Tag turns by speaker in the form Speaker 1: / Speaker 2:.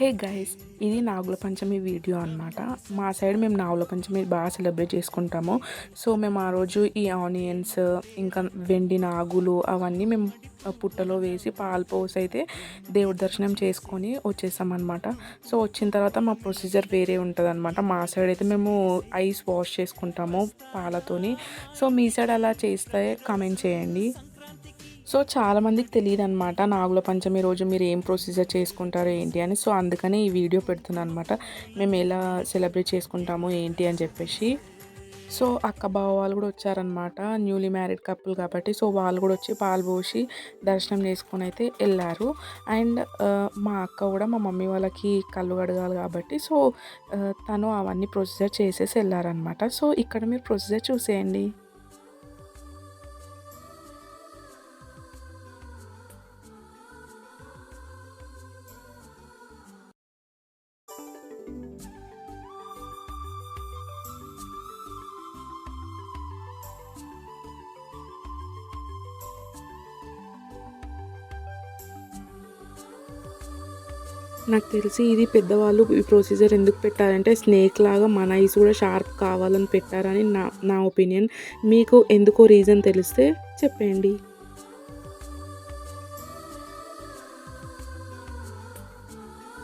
Speaker 1: Hey guys, ఇది నాగుల పంచమి video అనమాట. మా సైడ్ మేము నాగుల పంచమి బాగా సెలబ్రేట్ చేసుకుంటాము. సో మేము ఆ రోజు ఈ ఆనియన్స్, ఇంకా వెండి నాగులు అవన్నీ మేము పుట్టలో వేసి పాలు పోసి అయితే దేవుడి దర్శనం చేసుకొని వచ్చేసామన్నమాట. సో వచ్చిన తర్వాత మా ప్రొసీజర్ వేరే ఉంటుంది అనమాట. మా సైడ్ అయితే మేము ఐస్ వాష్ చేసుకుంటాము పాలతోని. సో మీ సైడ్ అలా చేస్తే కామెంట్ చేయండి. సో చాలామందికి తెలియదనమాట నాగుల పంచమి రోజు మీరు ఏం ప్రొసీజర్ చేసుకుంటారో ఏంటి అని. సో అందుకని ఈ వీడియో పెడుతున్నాను అనమాట, మేము ఎలా సెలబ్రేట్ చేసుకుంటాము ఏంటి అని చెప్పేసి. సో అక్క బావ వాళ్ళు కూడా వచ్చారనమాట, న్యూలీ మ్యారీడ్ కపుల్ కాబట్టి. సో వాళ్ళు కూడా వచ్చి పాలు పోసి దర్శనం చేసుకొని అయితే వెళ్ళారు. అండ్ మా అక్క కూడా మా మమ్మీ వాళ్ళకి కళ్ళు కడగాలి కాబట్టి సో తను అవన్నీ ప్రొసీజర్ చేసేసి వెళ్ళారనమాట. సో ఇక్కడ మీరు ప్రొసీజర్ చూసేయండి. నాకు తెలిసి ఇది పెద్దవాళ్ళు ఈ ప్రొసీజర్ ఎందుకు పెట్టారంటే స్నేక్ లాగా మన ఐస్ కూడా షార్ప్ కావాలని పెట్టారని నా ఒపీనియన్. మీకు ఎందుకో రీజన్ తెలిస్తే చెప్పండి.